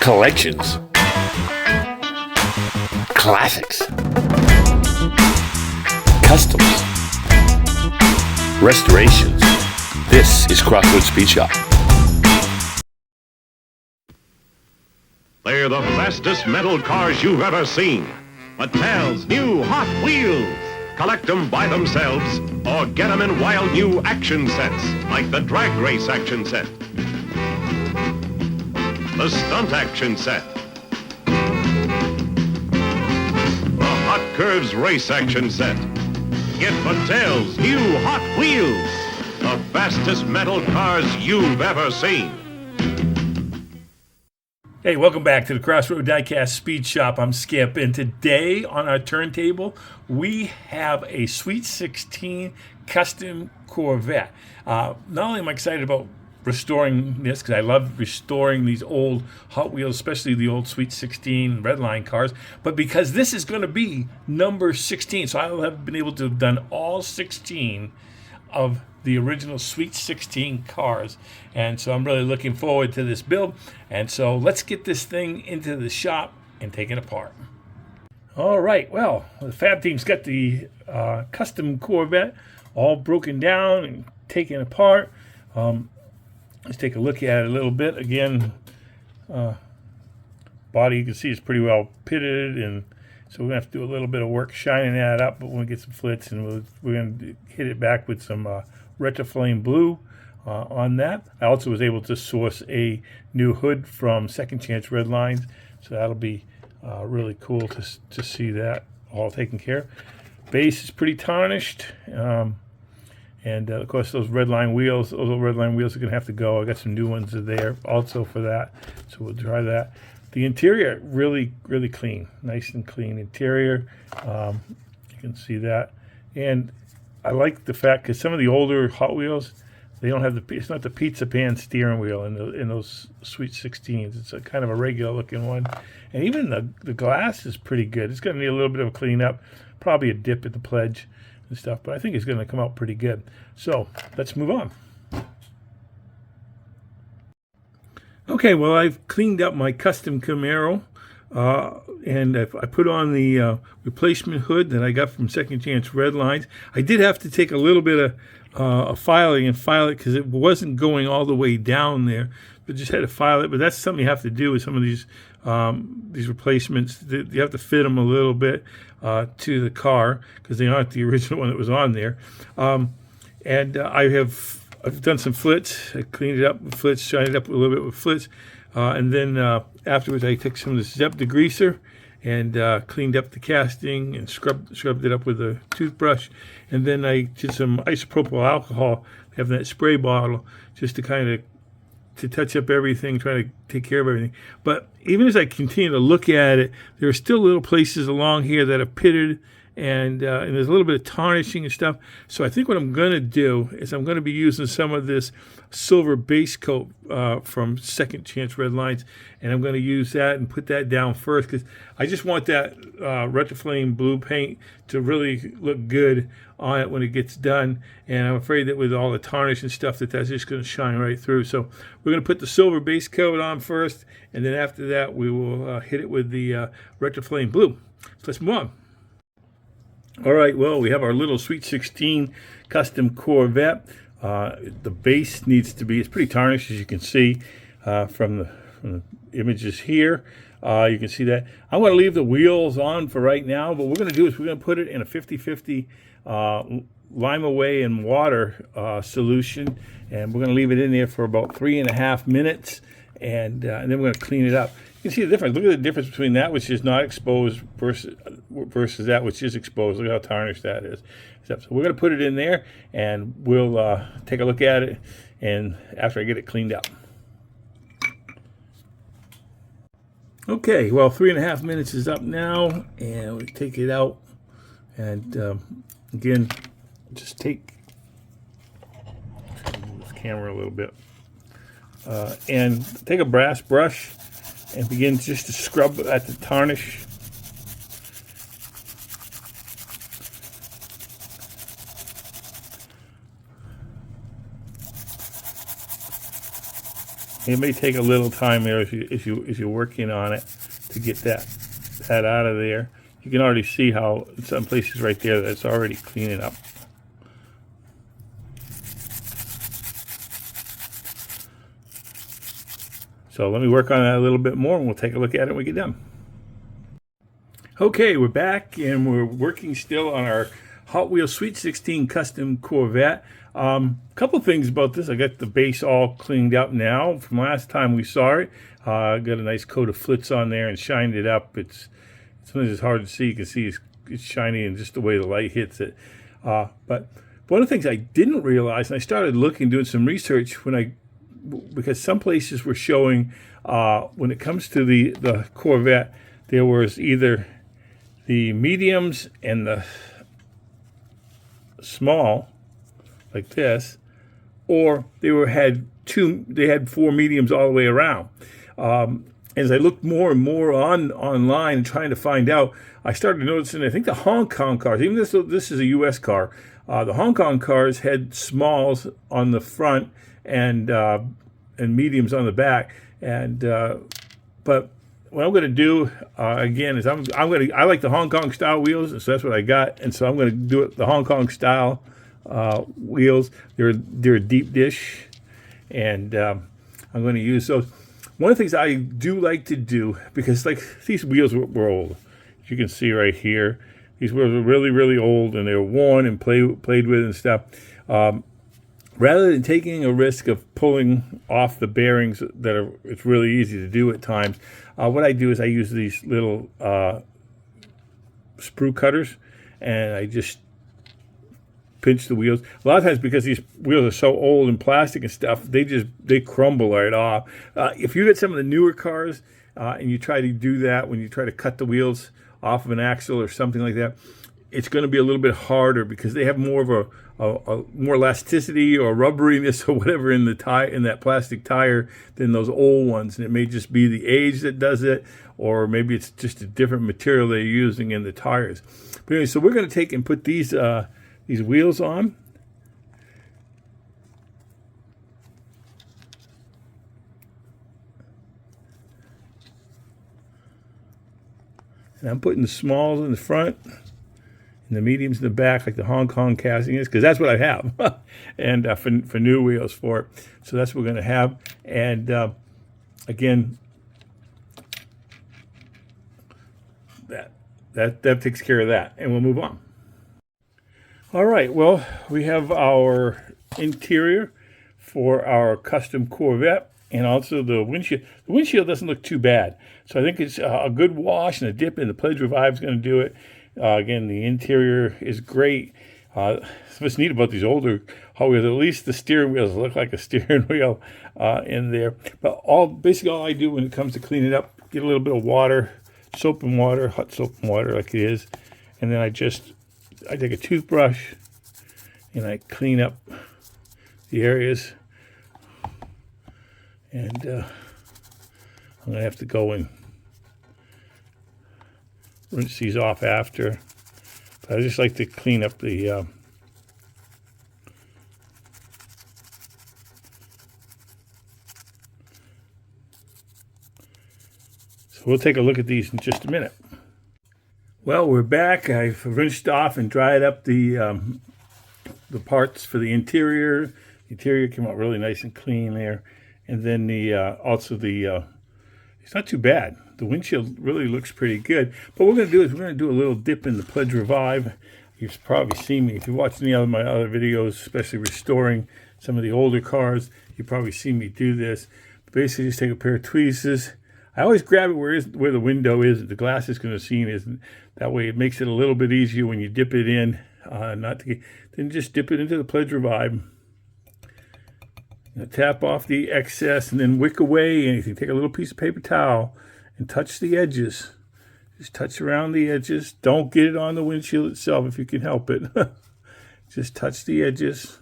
collections, classics, customs, restorations. This is Crossroads Speed Shop. They're the fastest metal cars you've ever seen. Mattel's new Hot Wheels. Collect them by themselves or get them in wild new action sets like the drag race action set, the stunt action set, the Hot Curves race action set. Get Mattel's new Hot Wheels. The fastest metal cars you've ever seen. Hey, welcome back to the Crossroads Diecast Speed Shop. I'm Skip, and today on our turntable, we have a Sweet 16 custom Corvette. Not only am I excited about restoring this, because I love restoring these old Hot Wheels, especially the old Sweet 16 Redline cars, but because this is going to be number 16. So I'll have been able to have done all 16 of the original Sweet 16 cars. And so I'm really looking forward to this build. And so let's get this thing into the shop and take it apart. All right, well, the Fab Team's got the custom Corvette all broken down and taken apart. Let's take a look at it a little bit. Again, body you can see is pretty well pitted, and so we're going to have to do a little bit of work shining that up, but we're going to get some flits, and we're going to hit it back with some Retroflame blue on that. I also was able to source a new hood from Second Chance Redlines, so that'll be really cool to see that all taken care of. Base is pretty tarnished, and of course those Redline wheels, those old Redline wheels are going to have to go. I got some new ones there also for that, so we'll try that. The interior, really clean, nice and clean interior. You can see that, and I like the fact because some of the older Hot Wheels, they don't have it's not the pizza pan steering wheel in those Sweet 16s. It's a kind of a regular looking one, and even the glass is pretty good. It's going to need a little bit of a cleanup, probably a dip at the pledge and stuff, but I think it's going to come out pretty good. So let's move on. Okay, well, I've cleaned up my custom Camaro, and I put on the replacement hood that I got from Second Chance Redlines. I did have to take a little bit of filing and file it because it wasn't going all the way down there, but just had to file it. But that's something you have to do with some of these replacements. You have to fit them a little bit to the car because they aren't the original one that was on there. I've done some flits. I cleaned it up with flits, shined it up a little bit with flits, and then afterwards I took some of this Zep degreaser and cleaned up the casting and scrubbed it up with a toothbrush, and then I did some isopropyl alcohol, having that spray bottle, just to kind of touch up everything, try to take care of everything. But even as I continue to look at it, there are still little places along here that are pitted, and there's a little bit of tarnishing and stuff. So I think what I'm going to do is I'm going to be using some of this silver base coat from Second Chance Redlines, and I'm going to use that and put that down first because I just want that Retroflame blue paint to really look good on it when it gets done. And I'm afraid that with all the tarnish and stuff that's just going to shine right through. So we're going to put the silver base coat on first, and then after that we will hit it with the Retroflame blue. So let's move on. All right, well, we have our little Sweet 16 custom Corvette. The base needs to be, it's pretty tarnished, as you can see from the images here. You can see that. I'm going to leave the wheels on for right now, but what we're going to do is we're going to put it in a 50-50 lime away and water solution, and we're going to leave it in there for about 3.5 minutes, and then we're going to clean it up. You can see the difference. Look at the difference between that which is not exposed versus that which is exposed. Look how tarnished that is. So we're going to put it in there, and we'll take a look at it, and after I get it cleaned up. Okay, well, 3.5 minutes is up now, and we take it out, and again, just move this camera a little bit, and take a brass brush and begin just to scrub at the tarnish. It may take a little time there as you're working on it to get that out of there. You can already see how in some places right there that's already cleaning up. So let me work on that a little bit more and we'll take a look at it when we get done. Okay, we're back and we're working still on our Hot Wheels Sweet 16 custom Corvette. Couple things about this. I got the base all cleaned up now from last time we saw it. Got a nice coat of flitz on there and shined it up. Sometimes it's hard to see. You can see it's shiny and just the way the light hits it. But one of the things I didn't realize, and I started doing some research because some places were showing when it comes to the Corvette, there was either the mediums and the small, like this, or they had 4 mediums all the way around. As I looked more and more online and trying to find out, I started noticing, I think the Hong Kong cars, even this is a U.S. car, the Hong Kong cars had smalls on the front and mediums on the back. But what I'm going to do again is I like the Hong Kong style wheels, so that's what I got, and so I'm going to do it the Hong Kong style wheels. They're a deep dish, and I'm going to use those. One of the things I do like to do, because like these wheels were old, as you can see right here, these wheels were really, really old and they were worn and played with and stuff. Rather than taking a risk of pulling off the bearings it's really easy to do at times, what I do is I use these little sprue cutters, and I just pinch the wheels. A lot of times, because these wheels are so old and plastic and stuff, they crumble right off. If you get some of the newer cars and you try to do that when you try to cut the wheels off of an axle or something like that, it's going to be a little bit harder because they have more of a more elasticity or rubberiness or whatever in that plastic tire than those old ones. And it may just be the age that does it, or maybe it's just a different material they're using in the tires. But anyway, so we're going to take and put these wheels on. And I'm putting the smalls in the front and the mediums in the back, like the Hong Kong casting is, because that's what I have, and for new wheels for it. So that's what we're going to have. And again, that takes care of that, and we'll move on. All right, well, we have our interior for our custom Corvette, and also the windshield. The windshield doesn't look too bad, so I think it's a good wash and a dip, and the Pledge Revive is going to do it. Again, the interior is great. What's neat about these older Hot Wheels, at least the steering wheels look like a steering wheel in there. But basically all I do when it comes to cleaning it up, get a little bit of water, soap and water, hot soap and water like it is, and then I take a toothbrush and I clean up the areas. And I'm going to have to go and rinse these off after. But I just like to clean up the so we'll take a look at these in just a minute. Well, we're back. I've rinsed off and dried up the parts for the interior. The interior came out really nice and clean there. And then it's not too bad. The windshield really looks pretty good. But what we're going to do a little dip in the Pledge Revive. You've probably seen me. If you watch any of my other videos, especially restoring some of the older cars, you've probably seen me do this. Basically, just take a pair of tweezers. I always grab it where the window is, the glass is going to see it. That way it makes it a little bit easier when you dip it in. Then just dip it into the Pledge Revive. Tap off the excess and then wick away anything. Take a little piece of paper towel and touch the edges. Just touch around the edges. Don't get it on the windshield itself if you can help it. Just touch the edges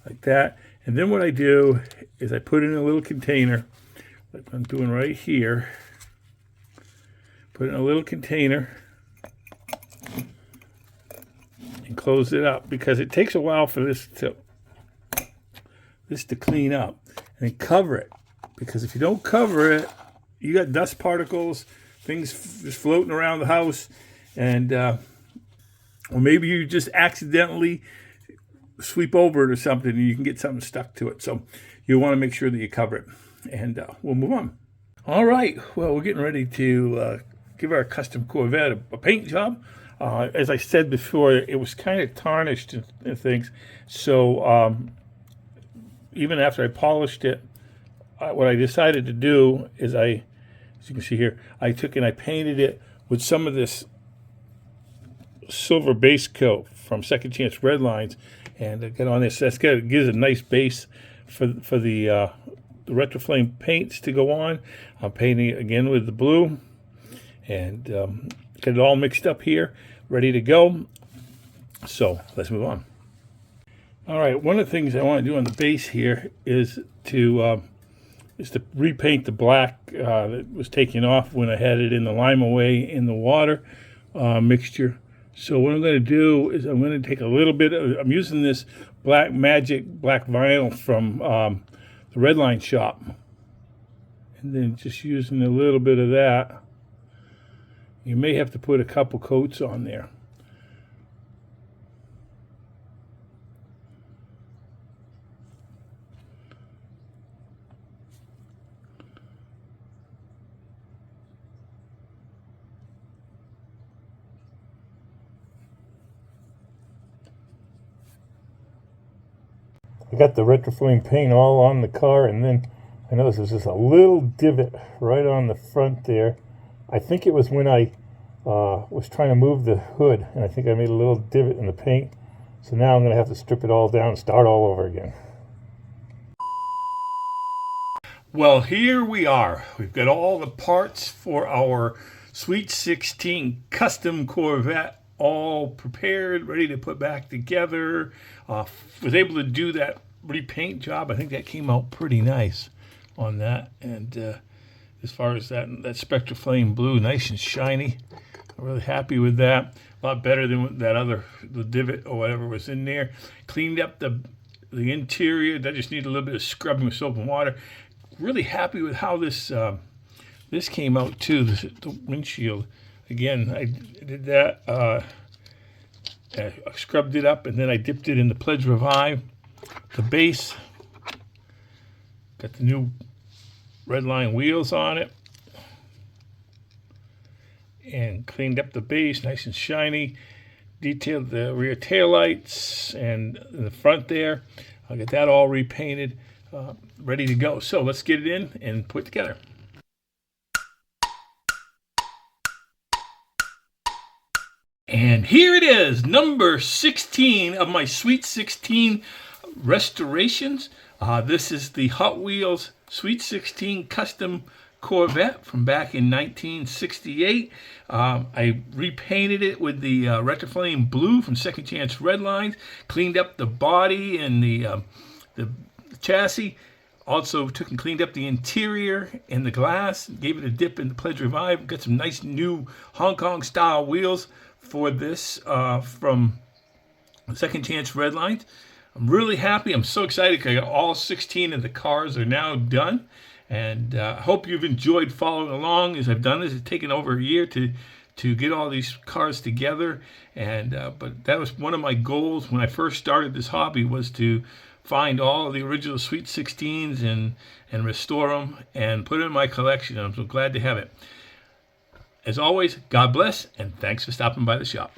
like that. And then what I do is I put it in a little container, like I'm doing right here. Put it in a little container and close it up, because it takes a while for this to clean up, and then cover it because if you don't cover it, you got dust particles, things just floating around the house, and or maybe you just accidentally sweep over it or something, and you can get something stuck to it. So you want to make sure that you cover it, and we'll move on. All right, well, we're getting ready to give our custom Corvette a paint job. As I said before, it was kind of tarnished and things, so even after I polished it, what I decided to do is as you can see here, I took and I painted it with some of this silver base coat from Second Chance Red Lines, and I got on this. That's good. It gives a nice base for the Retroflame paints to go on. I'm painting it again with the blue, and get it all mixed up here, ready to go. So let's move on. All right, one of the things I want to do on the base here is to repaint the black that was taken off when I had it in the Lime Away in the water mixture. So what I'm going to do is I'm going to take a little bit I'm using this Black Magic black vinyl from the Redline shop, and then just using a little bit of that. You may have to put a couple coats on there. I got the Retroflame paint all on the car, and then I noticed there's just a little divot right on the front there. I think it was when I was trying to move the hood, and I think I made a little divot in the paint. So now I'm going to have to strip it all down and start all over again. Well, here we are. We've got all the parts for our Sweet 16 custom Corvette all prepared, ready to put back together. Was able to do that repaint job. I think that came out pretty nice on that. And as far as that Spectraflame blue, nice and shiny. I'm really happy with that. A lot better than the divot or whatever was in there. Cleaned up the interior. That just needed a little bit of scrubbing with soap and water. Really happy with how this came out too. The windshield. Again, I did that. I scrubbed it up, and then I dipped it in the Pledge Revive. The base, got the new Redline wheels on it, and cleaned up the base, nice and shiny. Detailed the rear taillights and in the front there. I'll get that all repainted, ready to go. So let's get it in and put it together. And here it is, number 16 of my Sweet 16 restorations. This is the Hot Wheels Sweet 16 custom Corvette from back in 1968. I repainted it with the Retroflame blue from Second Chance Red Lines, cleaned up the body and the chassis. Also took and cleaned up the interior and the glass, gave it a dip in the Pledge Revive. Got some nice new Hong Kong style wheels for this from Second Chance Red Lines. I'm really happy. I'm so excited because I got all 16 of the cars are now done. And I hope you've enjoyed following along as I've done this. It's taken over a year to get all these cars together. And but that was one of my goals when I first started this hobby, was to find all of the original Sweet 16s and restore them and put it in my collection. I'm so glad to have it. As always, God bless, and thanks for stopping by the shop.